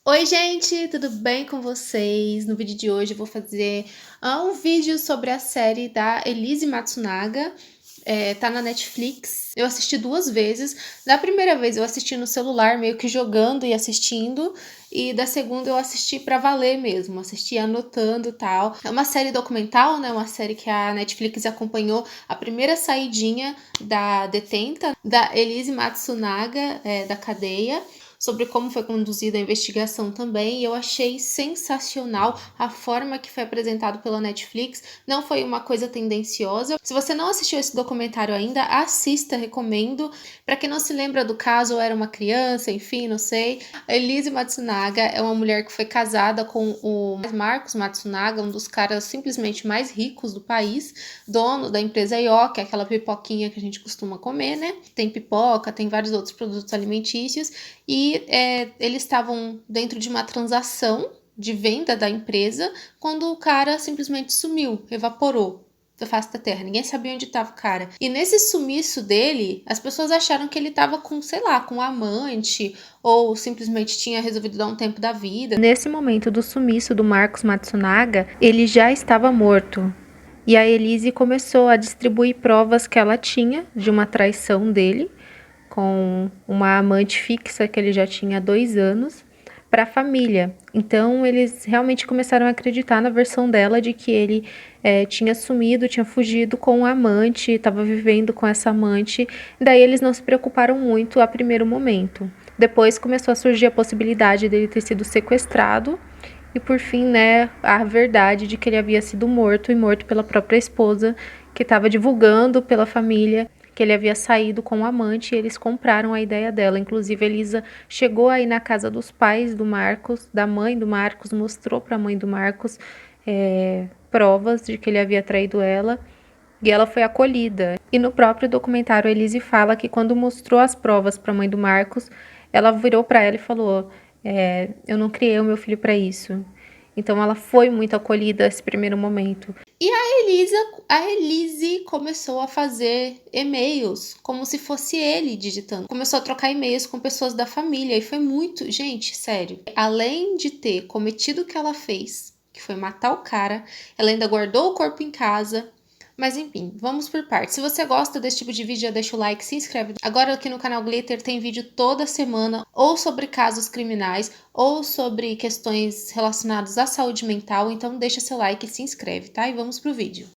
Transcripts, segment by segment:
Oi, gente, tudo bem com vocês? No vídeo de hoje eu vou fazer um vídeo sobre a série da Elise Matsunaga. Tá na Netflix. Eu assisti duas vezes. Da primeira vez eu assisti no celular, meio que jogando e assistindo. E da segunda eu assisti pra valer mesmo, assisti anotando e tal. É uma série documental, né? Uma série que a Netflix acompanhou a primeira saidinha da detenta, da Elise Matsunaga, da cadeia, sobre como foi conduzida a investigação também, e eu achei sensacional a forma que foi apresentado pela Netflix. Não foi uma coisa tendenciosa. Se você não assistiu esse documentário ainda, assista, recomendo. Para quem não se lembra do caso, ou era uma criança, enfim, não sei. A Elise Matsunaga é uma mulher que foi casada com o Marcos Matsunaga, um dos caras simplesmente mais ricos do país, dono da empresa Yoki, que é aquela pipoquinha que a gente costuma comer, né? Tem pipoca, tem vários outros produtos alimentícios, e eles estavam dentro de uma transação de venda da empresa quando o cara simplesmente sumiu, evaporou da face da terra. Ninguém sabia onde estava o cara. E nesse sumiço dele, as pessoas acharam que ele estava com, sei lá, com um amante, ou simplesmente tinha resolvido dar um tempo da vida. Nesse momento do sumiço do Marcos Matsunaga, ele já estava morto. E a Elise começou a distribuir provas que ela tinha de uma traição dele com uma amante fixa que ele já tinha há 2 anos para a família. Então eles realmente começaram a acreditar na versão dela de que ele tinha sumido, tinha fugido com um amante, estava vivendo com essa amante. Daí eles não se preocuparam muito a primeiro momento. Depois começou a surgir a possibilidade dele ter sido sequestrado e, por fim, né, a verdade de que ele havia sido morto, e morto pela própria esposa, que estava divulgando pela família que ele havia saído com o amante, e eles compraram a ideia dela. Inclusive, Elisa chegou aí na casa dos pais do Marcos, da mãe do Marcos, mostrou para a mãe do Marcos provas de que ele havia traído ela, e ela foi acolhida. E no próprio documentário, a Elise fala que quando mostrou as provas para a mãe do Marcos, ela virou para ela e falou: eu não criei o meu filho para isso. Então ela foi muito acolhida nesse primeiro momento. E a Elise começou a fazer e-mails como se fosse ele digitando. Começou a trocar e-mails com pessoas da família e foi muito, gente, sério. Além de ter cometido o que ela fez, que foi matar o cara, ela ainda guardou o corpo em casa. Mas enfim, vamos por partes. Se você gosta desse tipo de vídeo, já deixa o like, se inscreve. Agora aqui no canal Glitter tem vídeo toda semana, ou sobre casos criminais, ou sobre questões relacionadas à saúde mental. Então deixa seu like e se inscreve, tá? E vamos pro vídeo.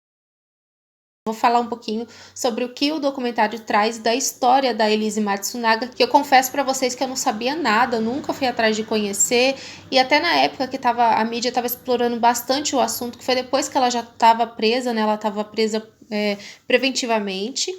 Vou falar um pouquinho sobre o que o documentário traz da história da Elise Matsunaga, que eu confesso para vocês que eu não sabia nada, nunca fui atrás de conhecer, e até na época que a mídia estava explorando bastante o assunto, que foi depois que ela já estava presa, né? Ela estava presa preventivamente.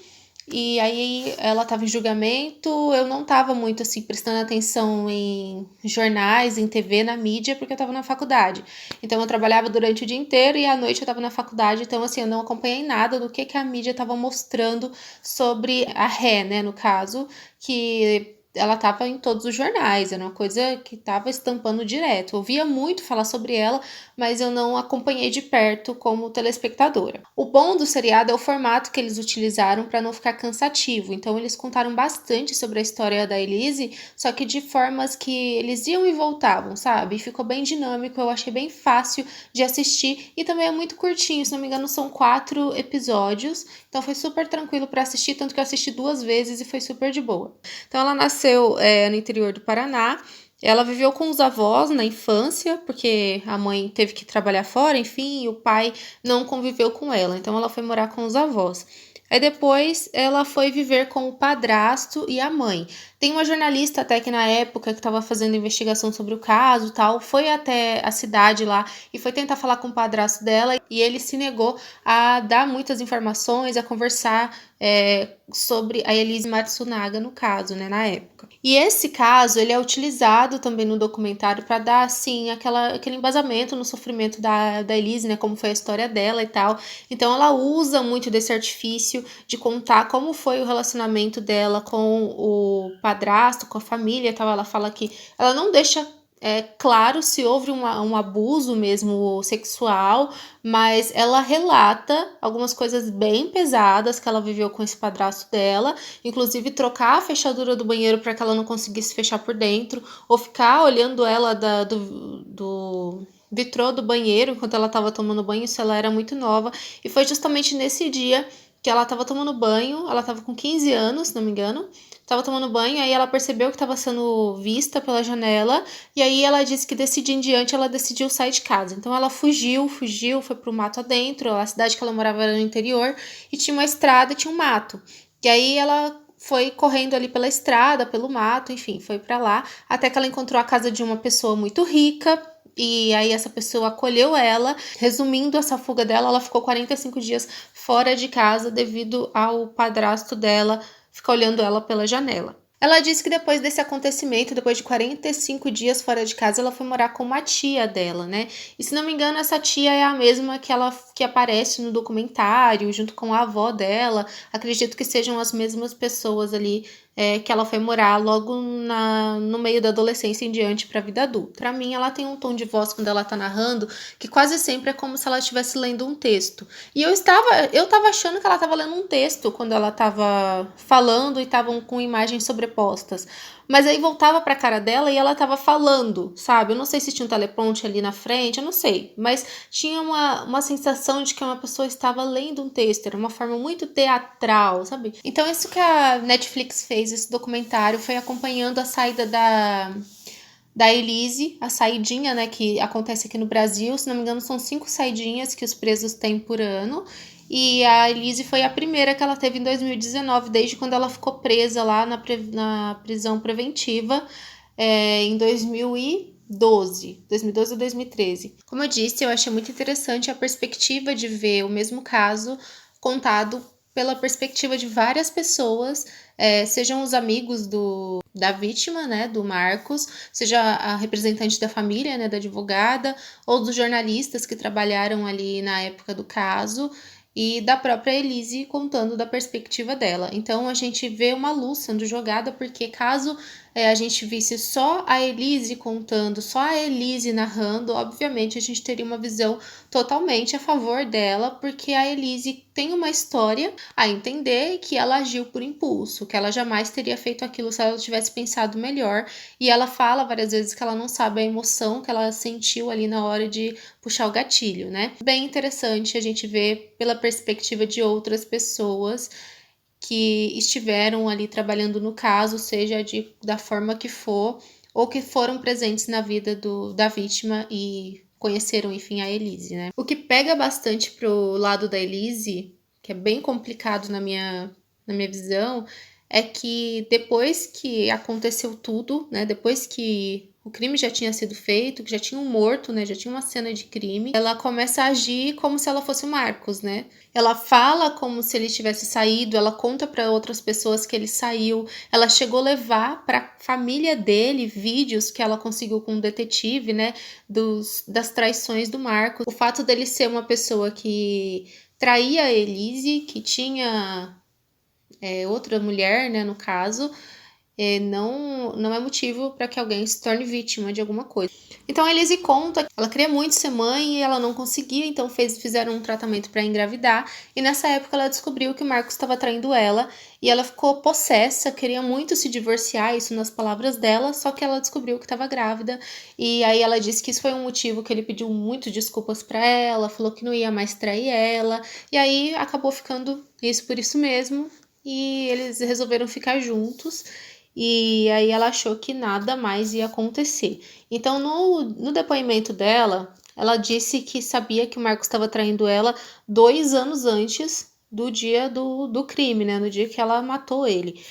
E aí ela estava em julgamento, eu não estava muito assim prestando atenção em jornais, em TV, na mídia, porque eu estava na faculdade. Então eu trabalhava durante o dia inteiro e à noite eu estava na faculdade, então assim, eu não acompanhei nada do que a mídia estava mostrando sobre a Ré, né, no caso, que ela estava em todos os jornais, era uma coisa que estava estampando direto. Eu ouvia muito falar sobre ela, mas eu não acompanhei de perto como telespectadora. O bom do seriado é o formato que eles utilizaram para não ficar cansativo. Então eles contaram bastante sobre a história da Elise, só que de formas que eles iam e voltavam, sabe? Ficou bem dinâmico, eu achei bem fácil de assistir e também é muito curtinho, se não me engano são 4 episódios, então foi super tranquilo para assistir, tanto que eu assisti 2 vezes e foi super de boa. Então ela nasceu no interior do Paraná. Ela viveu com os avós na infância, porque a mãe teve que trabalhar fora, enfim, e o pai não conviveu com ela, então ela foi morar com os avós. Aí depois ela foi viver com o padrasto e a mãe. Tem uma jornalista até que na época que estava fazendo investigação sobre o caso, tal, foi até a cidade lá e foi tentar falar com o padrasto dela, e ele se negou a dar muitas informações, a conversar sobre a Elise Matsunaga no caso, né, na época. E esse caso, ele é utilizado também no documentário para dar, assim, aquele embasamento no sofrimento da Elise, né, como foi a história dela e tal. Então ela usa muito desse artifício de contar como foi o relacionamento dela com o padrasto, com a família e tal. Ela fala que ela não deixa é claro se houve um abuso mesmo sexual, mas ela relata algumas coisas bem pesadas que ela viveu com esse padrasto dela, inclusive trocar a fechadura do banheiro para que ela não conseguisse fechar por dentro, ou ficar olhando ela do vitrô do banheiro enquanto ela estava tomando banho, isso ela era muito nova, e foi justamente nesse dia que ela estava tomando banho, ela estava com 15 anos, se não me engano, estava tomando banho, aí ela percebeu que estava sendo vista pela janela, e aí ela disse que desse dia em diante ela decidiu sair de casa. Então ela fugiu, foi pro mato adentro, a cidade que ela morava era no interior, e tinha uma estrada e tinha um mato. E aí ela foi correndo ali pela estrada, pelo mato, enfim, foi para lá, até que ela encontrou a casa de uma pessoa muito rica, e aí essa pessoa acolheu ela. Resumindo essa fuga dela, ela ficou 45 dias fora de casa devido ao padrasto dela ficar olhando ela pela janela. Ela disse que depois desse acontecimento, depois de 45 dias fora de casa, ela foi morar com uma tia dela, né? E se não me engano, essa tia é a mesma que aparece no documentário, junto com a avó dela. Acredito que sejam as mesmas pessoas ali que ela foi morar logo no meio da adolescência em diante para a vida adulta. Para mim, ela tem um tom de voz quando ela tá narrando que quase sempre é como se ela estivesse lendo um texto. E eu tava achando que ela estava lendo um texto quando ela estava falando e estavam com imagens sobrepostas. Mas aí voltava para a cara dela e ela estava falando, sabe? Eu não sei se tinha um teleprompter ali na frente, eu não sei. Mas tinha uma sensação de que uma pessoa estava lendo um texto. Era uma forma muito teatral, sabe? Então isso que a Netflix fez, esse documentário, foi acompanhando a saída da Elise, a saidinha, né, que acontece aqui no Brasil. Se não me engano, são 5 saidinhas que os presos têm por ano. E a Elise foi a primeira que ela teve em 2019, desde quando ela ficou presa lá na prisão preventiva, em 2012 ou 2013. Como eu disse, eu achei muito interessante a perspectiva de ver o mesmo caso contado pela perspectiva de várias pessoas, sejam os amigos da vítima, né, do Marcos, seja a representante da família, né, da advogada, ou dos jornalistas que trabalharam ali na época do caso, e da própria Elise contando da perspectiva dela. Então a gente vê uma luz sendo jogada, porque caso a gente visse só a Elise contando, só a Elise narrando, obviamente a gente teria uma visão totalmente a favor dela, porque a Elise tem uma história a entender que ela agiu por impulso, que ela jamais teria feito aquilo se ela tivesse pensado melhor, e ela fala várias vezes que ela não sabe a emoção que ela sentiu ali na hora de puxar o gatilho, né? Bem interessante a gente ver pela perspectiva de outras pessoas que estiveram ali trabalhando no caso, seja da forma que for, ou que foram presentes na vida da vítima e conheceram, enfim, a Elise, né? O que pega bastante pro lado da Elise, que é bem complicado na minha visão, é que depois que aconteceu tudo, né? Depois que o crime já tinha sido feito, que já tinha um morto, né? Já tinha uma cena de crime, ela começa a agir como se ela fosse o Marcos, né? Ela fala como se ele tivesse saído, ela conta para outras pessoas que ele saiu. Ela chegou a levar para a família dele vídeos que ela conseguiu com um detetive, né, das traições do Marcos. O fato dele ser uma pessoa que traía a Elise, que tinha outra mulher, né, no caso, não é motivo para que alguém se torne vítima de alguma coisa. Então a Elise conta que ela queria muito ser mãe e ela não conseguia, então fizeram um tratamento para engravidar. E nessa época ela descobriu que o Marcos estava traindo ela e ela ficou possessa, queria muito se divorciar, isso nas palavras dela, só que ela descobriu que estava grávida. E aí ela disse que isso foi um motivo que ele pediu muito desculpas para ela, falou que não ia mais trair ela. E aí acabou ficando isso por isso mesmo. E eles resolveram ficar juntos. E aí ela achou que nada mais ia acontecer. Então, no depoimento dela, ela disse que sabia que o Marcos estava traindo ela 2 anos antes do dia do crime, né? No dia que ela matou ele.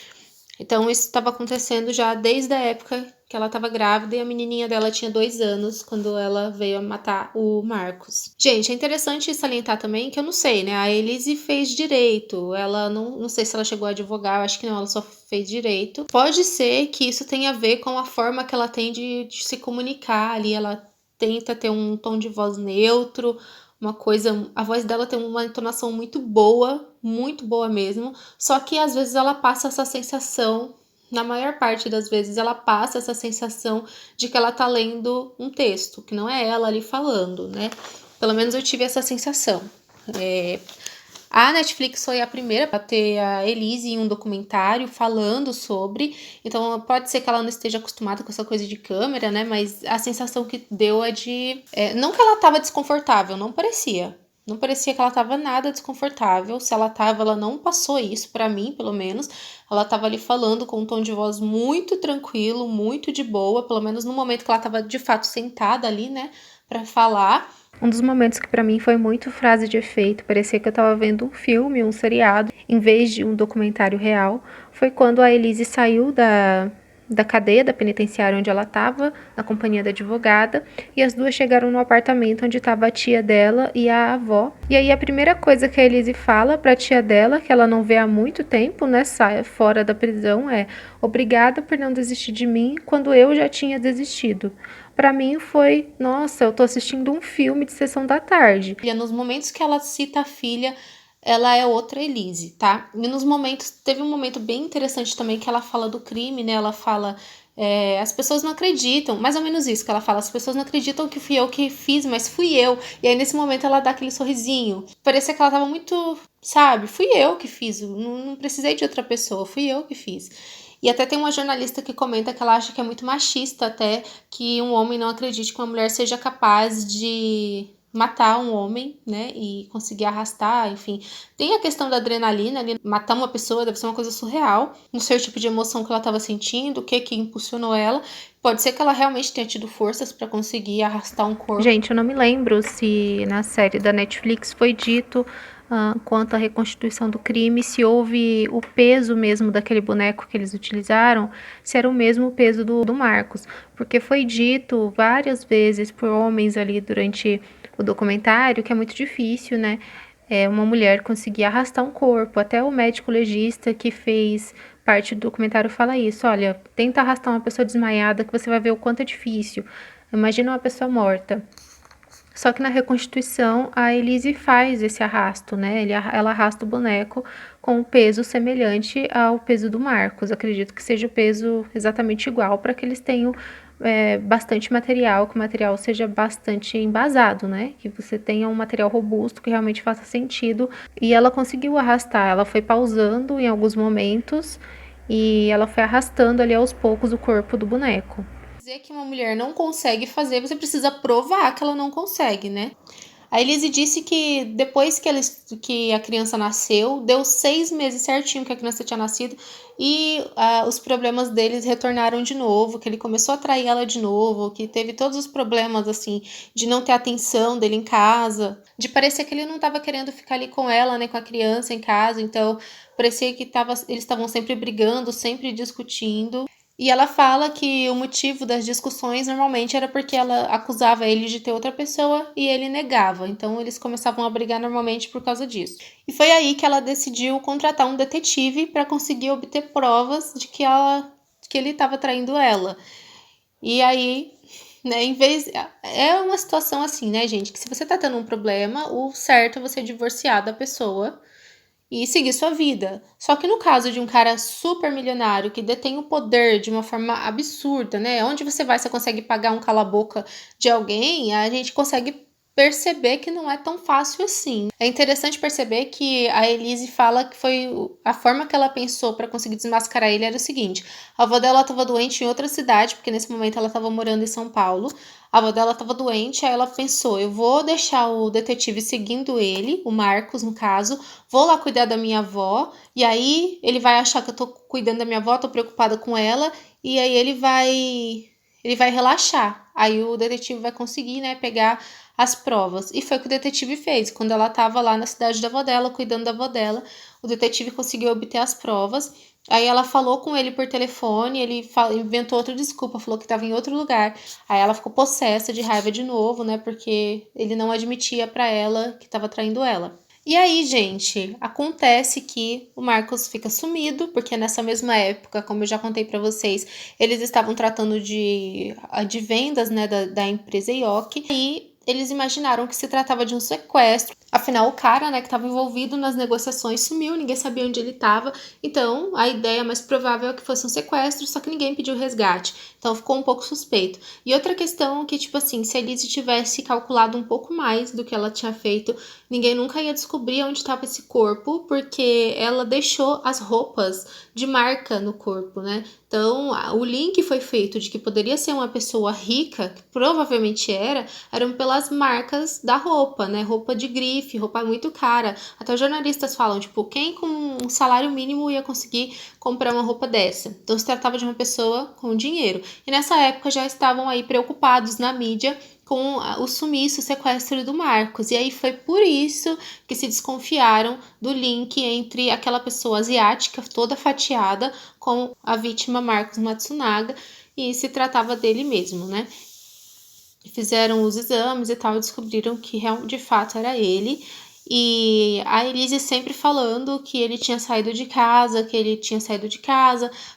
Então, isso estava acontecendo já desde a época que ela estava grávida e a menininha dela tinha 2 anos quando ela veio a matar o Marcos. Gente, é interessante salientar também que eu não sei, né? A Elise fez direito. Ela não sei se ela chegou a advogar, eu acho que não, ela só fez direito. Pode ser que isso tenha a ver com a forma que ela tem de se comunicar ali. Ela tenta ter um tom de voz neutro, uma coisa. A voz dela tem uma entonação muito boa mesmo. Só que às vezes ela passa essa sensação na maior parte das vezes, ela passa essa sensação de que ela tá lendo um texto, que não é ela ali falando, né? Pelo menos eu tive essa sensação. A Netflix foi a primeira a ter a Elise em um documentário falando sobre, então pode ser que ela não esteja acostumada com essa coisa de câmera, né? Mas a sensação que deu é de... não que ela tava desconfortável, não parecia. Não parecia que ela tava nada desconfortável. Se ela tava, ela não passou isso pra mim, pelo menos. Ela tava ali falando com um tom de voz muito tranquilo, muito de boa, pelo menos no momento que ela tava de fato sentada ali, né, pra falar. Um dos momentos que pra mim foi muito frase de efeito, parecia que eu tava vendo um filme, um seriado, em vez de um documentário real, foi quando a Elise saiu da cadeia, da penitenciária onde ela estava, na companhia da advogada, e as duas chegaram no apartamento onde estava a tia dela e a avó. E aí a primeira coisa que a Elise fala para a tia dela, que ela não vê há muito tempo, né, sai fora da prisão, é: obrigada por não desistir de mim quando eu já tinha desistido. Para mim foi, nossa, eu tô assistindo um filme de sessão da tarde. E nos momentos que ela cita a filha, ela é outra Elise, tá? E nos momentos, teve um momento bem interessante também que ela fala do crime, né? Ela fala, as pessoas não acreditam, mais ou menos isso que ela fala, as pessoas não acreditam que fui eu que fiz, mas fui eu. E aí nesse momento ela dá aquele sorrisinho. Parecia que ela tava muito, sabe? Fui eu que fiz, não precisei de outra pessoa, fui eu que fiz. E até tem uma jornalista que comenta que ela acha que é muito machista até que um homem não acredite que uma mulher seja capaz de matar um homem, né, e conseguir arrastar, enfim. Tem a questão da adrenalina ali, matar uma pessoa deve ser uma coisa surreal, não sei o tipo de emoção que ela estava sentindo, o que impulsionou ela. Pode ser que ela realmente tenha tido forças para conseguir arrastar um corpo. Gente, eu não me lembro se na série da Netflix foi dito quanto à reconstituição do crime, se houve o peso mesmo daquele boneco que eles utilizaram, se era o mesmo peso do Marcos, porque foi dito várias vezes por homens ali durante o documentário que é muito difícil, né, uma mulher conseguir arrastar um corpo. Até o médico legista que fez parte do documentário fala isso: olha, tenta arrastar uma pessoa desmaiada que você vai ver o quanto é difícil. Imagina uma pessoa morta. Só que na reconstituição, a Elise faz esse arrasto, né? Ela arrasta o boneco com um peso semelhante ao peso do Marcos. Acredito que seja o peso exatamente igual para que eles tenham bastante material, que o material seja bastante embasado, né? Que você tenha um material robusto que realmente faça sentido. E ela conseguiu arrastar, ela foi pausando em alguns momentos e ela foi arrastando ali aos poucos o corpo do boneco. Dizer que uma mulher não consegue fazer, você precisa provar que ela não consegue, né? A Elise disse que depois que a criança nasceu, deu 6 meses certinho que a criança tinha nascido e os problemas deles retornaram de novo, que ele começou a trair ela de novo, que teve todos os problemas, assim, de não ter atenção dele em casa, de parecer que ele não estava querendo ficar ali com ela, né, com a criança em casa, então parecia que eles estavam sempre brigando, sempre discutindo. E ela fala que o motivo das discussões normalmente era porque ela acusava ele de ter outra pessoa e ele negava. Então eles começavam a brigar normalmente por causa disso. E foi aí que ela decidiu contratar um detetive para conseguir obter provas de que ele estava traindo ela. E aí, né, em vez. É uma situação assim, né, gente? Que se você tá tendo um problema, o certo é você divorciar da pessoa e seguir sua vida. Só que no caso de um cara super milionário que detém o poder de uma forma absurda, né? Onde você consegue pagar um cala-boca de alguém, a gente consegue perceber que não é tão fácil assim. É interessante perceber que a Elise fala que foi a forma que ela pensou para conseguir desmascarar ele era o seguinte: a avó dela estava doente em outra cidade, porque nesse momento ela estava morando em São Paulo. A avó dela estava doente, aí ela pensou: eu vou deixar o detetive seguindo ele, o Marcos, no caso, vou lá cuidar da minha avó, e aí ele vai achar que eu tô cuidando da minha avó, tô preocupada com ela, e aí ele vai relaxar. Aí o detetive vai conseguir, né, pegar as provas. E foi o que o detetive fez. Quando ela estava lá na cidade da avó dela, cuidando da avó dela, o detetive conseguiu obter as provas. Aí ela falou com ele por telefone, ele inventou outra desculpa, falou que estava em outro lugar. Aí ela ficou possessa de raiva de novo, né, porque ele não admitia para ela que estava traindo ela. E aí, gente, acontece que o Marcos fica sumido, porque nessa mesma época, como eu já contei para vocês, eles estavam tratando de vendas, né, da empresa IOC, e eles imaginaram que se tratava de um sequestro. Afinal, o cara, né, que estava envolvido nas negociações sumiu, ninguém sabia onde ele estava. Então, a ideia mais provável é que fosse um sequestro, só que ninguém pediu resgate. Então, ficou um pouco suspeito. E outra questão é que, tipo assim, se a Elise tivesse calculado um pouco mais do que ela tinha feito, ninguém nunca ia descobrir onde estava esse corpo, porque ela deixou as roupas de marca no corpo, né? Então, o link foi feito de que poderia ser uma pessoa rica, que provavelmente eram pelas marcas da roupa, né? Roupa de grife, roupa muito cara. Até os jornalistas falam, tipo, quem com um salário mínimo ia conseguir comprar uma roupa dessa? Então, se tratava de uma pessoa com dinheiro. E nessa época já estavam aí preocupados na mídia com o sumiço, o sequestro do Marcos. E aí foi por isso que se desconfiaram do link entre aquela pessoa asiática toda fatiada com a vítima Marcos Matsunaga, e se tratava dele mesmo, né? Fizeram os exames e tal e descobriram que de fato era ele. E a Elise sempre falando que ele tinha saído de casa,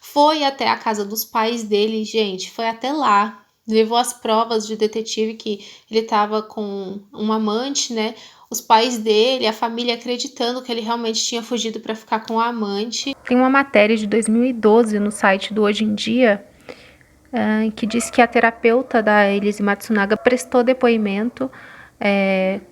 foi até a casa dos pais dele, gente, foi até lá, levou as provas de detetive que ele estava com uma amante, né? Os pais dele, a família acreditando que ele realmente tinha fugido para ficar com a amante. Tem uma matéria de 2012 no site do Hoje em Dia, que diz que a terapeuta da Elise Matsunaga prestou depoimento,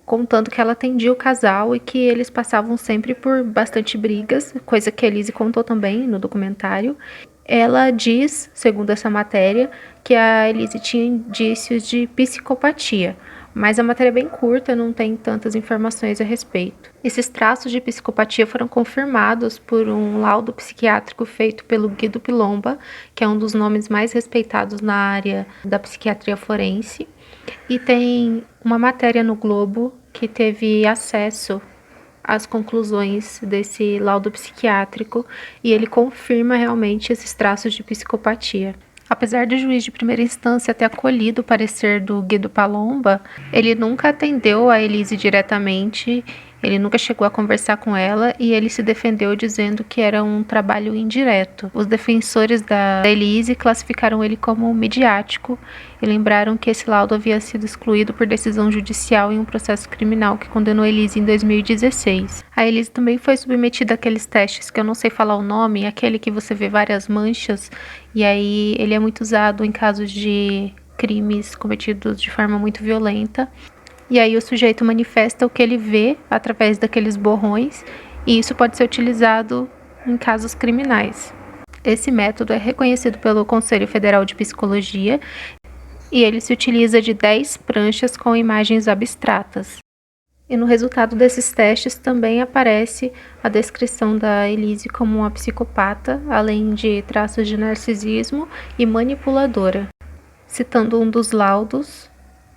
contando que ela atendia o casal e que eles passavam sempre por bastante brigas, coisa que a Elise contou também no documentário. Ela diz, segundo essa matéria, que a Elise tinha indícios de psicopatia, mas a matéria é bem curta, não tem tantas informações a respeito. Esses traços de psicopatia foram confirmados por um laudo psiquiátrico feito pelo Guido Pilomba, que é um dos nomes mais respeitados na área da psiquiatria forense. E tem uma matéria no Globo que teve acesso às conclusões desse laudo psiquiátrico e ele confirma realmente esses traços de psicopatia. Apesar do juiz de primeira instância ter acolhido o parecer do Guido Palomba, ele nunca atendeu a Elise diretamente, ele nunca chegou a conversar com ela e ele se defendeu dizendo que era um trabalho indireto. Os defensores da Elise classificaram ele como midiático e lembraram que esse laudo havia sido excluído por decisão judicial em um processo criminal que condenou Elise em 2016. A Elise também foi submetida àqueles testes que eu não sei falar o nome, aquele que você vê várias manchas, e aí ele é muito usado em casos de crimes cometidos de forma muito violenta. E aí o sujeito manifesta o que ele vê através daqueles borrões, e isso pode ser utilizado em casos criminais. Esse método é reconhecido pelo Conselho Federal de Psicologia e ele se utiliza de 10 pranchas com imagens abstratas. E no resultado desses testes também aparece a descrição da Elise como uma psicopata, além de traços de narcisismo e manipuladora. Citando um dos laudos,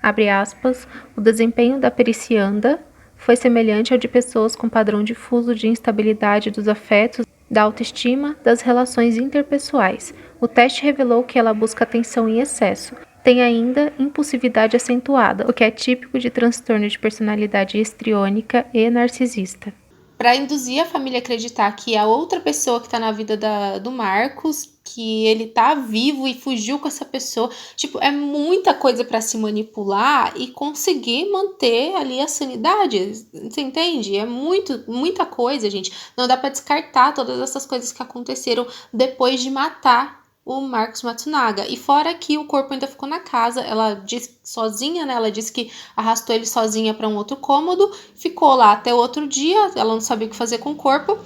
abre aspas, o desempenho da pericianda foi semelhante ao de pessoas com padrão difuso de instabilidade dos afetos, da autoestima, das relações interpessoais. O teste revelou que ela busca atenção em excesso. Tem ainda impulsividade acentuada, o que é típico de transtorno de personalidade histriônica e narcisista. Para induzir a família a acreditar que a outra pessoa que está na vida do Marcos, que ele tá vivo e fugiu com essa pessoa, tipo, é muita coisa para se manipular e conseguir manter ali a sanidade, você entende? É muita coisa, gente. Não dá para descartar todas essas coisas que aconteceram depois de matar o Marcos Matsunaga. E fora que o corpo ainda ficou na casa, ela disse sozinha, né? Ela disse que arrastou ele sozinha para um outro cômodo, ficou lá até o outro dia, ela não sabia o que fazer com o corpo.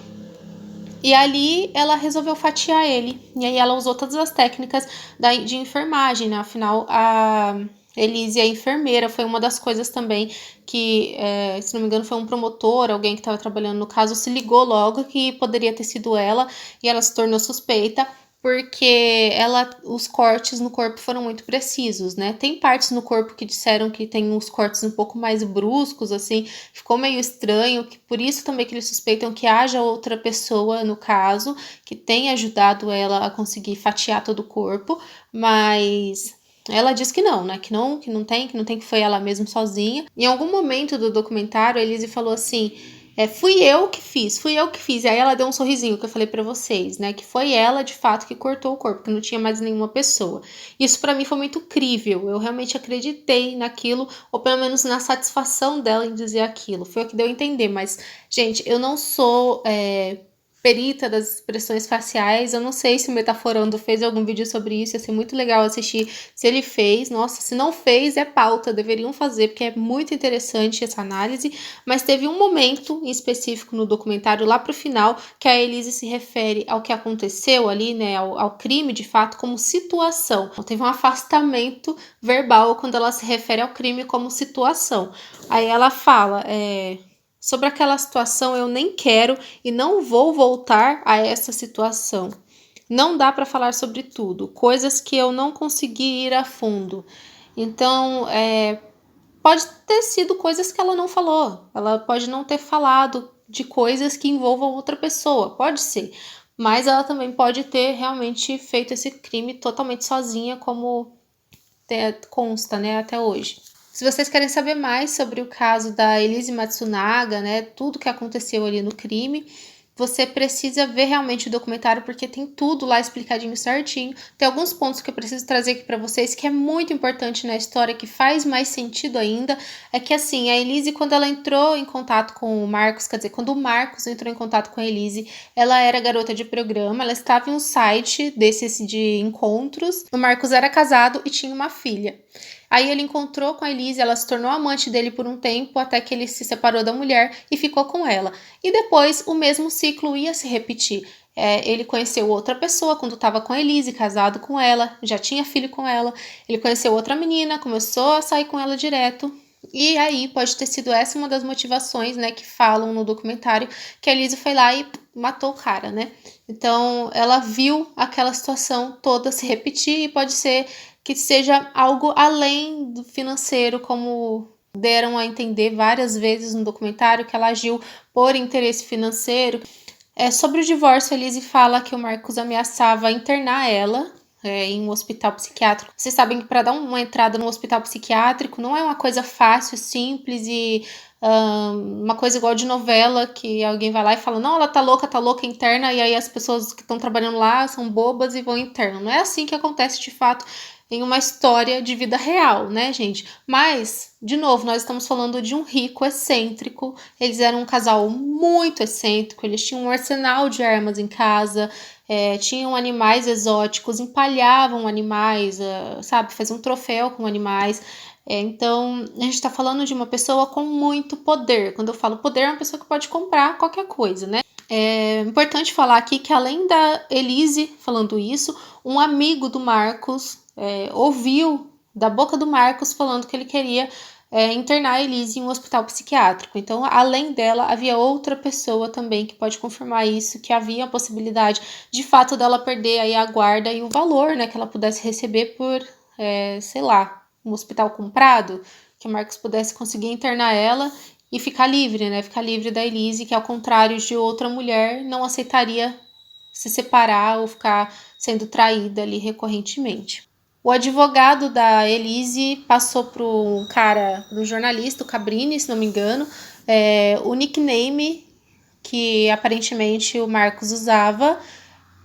E ali ela resolveu fatiar ele. E aí ela usou todas as técnicas de enfermagem, né? Afinal, a Elise, a enfermeira, foi uma das coisas também que, se não me engano, foi um promotor, alguém que estava trabalhando no caso, se ligou logo que poderia ter sido ela e ela se tornou suspeita porque os cortes no corpo foram muito precisos, né? Tem partes no corpo que disseram que tem uns cortes um pouco mais bruscos, assim, ficou meio estranho, que por isso também que eles suspeitam que haja outra pessoa no caso, que tenha ajudado ela a conseguir fatiar todo o corpo, mas ela diz que não, né? Que não tem, que foi ela mesma sozinha. Em algum momento do documentário, a Elise falou assim: Fui eu que fiz. E aí ela deu um sorrisinho que eu falei pra vocês, né? Que foi ela, de fato, que cortou o corpo, que não tinha mais nenhuma pessoa. Isso pra mim foi muito crível. Eu realmente acreditei naquilo, ou pelo menos na satisfação dela em dizer aquilo. Foi o que deu a entender. Mas, gente, eu não sou perita das expressões faciais. Eu não sei se o Metaforando fez algum vídeo sobre isso. Ia ser muito legal assistir se ele fez. Nossa, se não fez, é pauta. Deveriam fazer, porque é muito interessante essa análise. Mas teve um momento em específico no documentário, lá pro final, que a Elise se refere ao que aconteceu ali, né, ao crime de fato, como situação. Então, teve um afastamento verbal quando ela se refere ao crime como situação. Aí ela fala, sobre aquela situação eu nem quero e não vou voltar a essa situação. Não dá para falar sobre tudo, coisas que eu não consegui ir a fundo. Então, pode ter sido coisas que ela não falou. Ela pode não ter falado de coisas que envolvam outra pessoa. Pode ser. Mas ela também pode ter realmente feito esse crime totalmente sozinha, como consta, né, até hoje. Se vocês querem saber mais sobre o caso da Elise Matsunaga, né, tudo que aconteceu ali no crime, você precisa ver realmente o documentário, porque tem tudo lá explicadinho certinho. Tem alguns pontos que eu preciso trazer aqui para vocês, que é muito importante na história, que faz mais sentido ainda. É que assim, a Elise, quando ela entrou em contato com o Marcos, quer dizer, quando o Marcos entrou em contato com a Elise, ela era garota de programa, ela estava em um site desses de encontros. O Marcos era casado e tinha uma filha. Aí ele encontrou com a Elise, ela se tornou amante dele por um tempo, até que ele se separou da mulher e ficou com ela. E depois o mesmo ciclo ia se repetir. Ele conheceu outra pessoa quando estava com a Elise, casado com ela, já tinha filho com ela. Ele conheceu outra menina, começou a sair com ela direto. E aí pode ter sido essa uma das motivações, né, que falam no documentário, que a Elise foi lá e matou o cara, né? Então ela viu aquela situação toda se repetir e pode ser que seja algo além do financeiro, como deram a entender várias vezes no documentário, que ela agiu por interesse financeiro. Sobre o divórcio, a Elise fala que o Marcos ameaçava internar ela em um hospital psiquiátrico. Vocês sabem que para dar uma entrada no hospital psiquiátrico não é uma coisa fácil, simples e uma coisa igual de novela, que alguém vai lá e fala, não, ela tá louca, interna, e aí as pessoas que estão trabalhando lá são bobas e vão interna. Não é assim que acontece de fato em uma história de vida real, né, gente? Mas, de novo, nós estamos falando de um rico excêntrico. Eles eram um casal muito excêntrico, eles tinham um arsenal de armas em casa, tinham animais exóticos, empalhavam animais, sabe? Faziam um troféu com animais. Então, a gente está falando de uma pessoa com muito poder. Quando eu falo poder, é uma pessoa que pode comprar qualquer coisa, né? É importante falar aqui que, além da Elise falando isso, um amigo do Marcos ouviu da boca do Marcos falando que ele queria internar a Elise em um hospital psiquiátrico. Então, além dela, havia outra pessoa também que pode confirmar isso, que havia a possibilidade, de fato, dela perder aí a guarda e o valor, né, que ela pudesse receber por, sei lá, um hospital comprado, que o Marcos pudesse conseguir internar ela e ficar livre, né, ficar livre da Elise, que ao contrário de outra mulher, não aceitaria se separar ou ficar sendo traída ali recorrentemente. O advogado da Elise passou para um cara, um jornalista, o Cabrini, se não me engano, o nickname que aparentemente o Marcos usava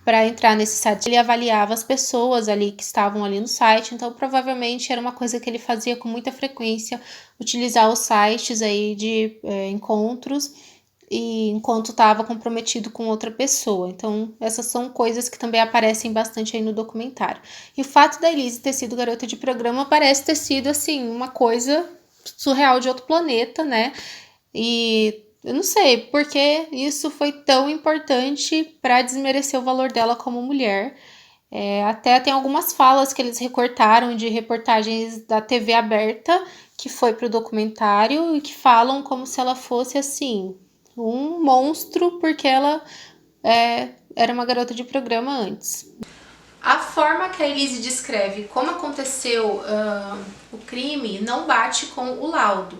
para entrar nesse site. Ele avaliava as pessoas ali que estavam ali no site, então provavelmente era uma coisa que ele fazia com muita frequência, utilizar os sites aí de encontros e enquanto estava comprometido com outra pessoa. Então, essas são coisas que também aparecem bastante aí no documentário. E o fato da Elise ter sido garota de programa parece ter sido, assim, uma coisa surreal de outro planeta, né? E eu não sei por que isso foi tão importante para desmerecer o valor dela como mulher. Até tem algumas falas que eles recortaram de reportagens da TV aberta, que foi para o documentário, e que falam como se ela fosse, assim, um monstro, porque ela era uma garota de programa antes. A forma que a Elise descreve como aconteceu o crime não bate com o laudo.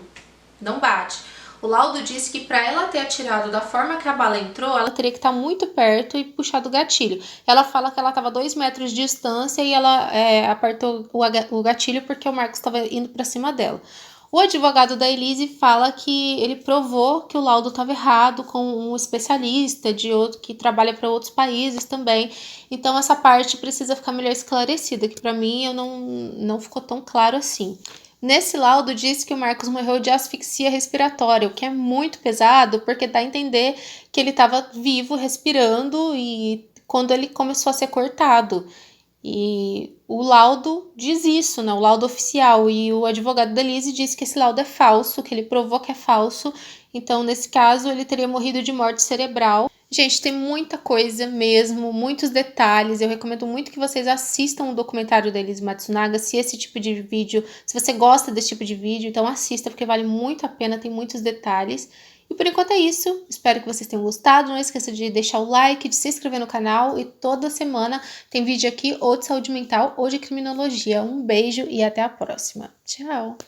Não bate. O laudo diz que para ela ter atirado da forma que a bala entrou, ela teria que estar muito perto e puxado o gatilho. Ela fala que ela estava a 2 metros de distância e ela apertou o gatilho porque o Marcos estava indo para cima dela. O advogado da Elise fala que ele provou que o laudo estava errado com um especialista de outro que trabalha para outros países também. Então essa parte precisa ficar melhor esclarecida, que para mim eu não ficou tão claro assim. Nesse laudo diz que o Marcos morreu de asfixia respiratória, o que é muito pesado, porque dá a entender que ele estava vivo, respirando, e quando ele começou a ser cortado. E o laudo diz isso, né? O laudo oficial. E o advogado da Elise disse que esse laudo é falso, que ele provou que é falso. Então, nesse caso, ele teria morrido de morte cerebral. Gente, tem muita coisa mesmo, muitos detalhes. Eu recomendo muito que vocês assistam o documentário da Elise Matsunaga, se esse tipo de vídeo, se você gosta desse tipo de vídeo, então assista, porque vale muito a pena, tem muitos detalhes. E por enquanto é isso. Espero que vocês tenham gostado. Não esqueça de deixar o like, de se inscrever no canal. E toda semana tem vídeo aqui ou de saúde mental ou de criminologia. Um beijo e até a próxima. Tchau!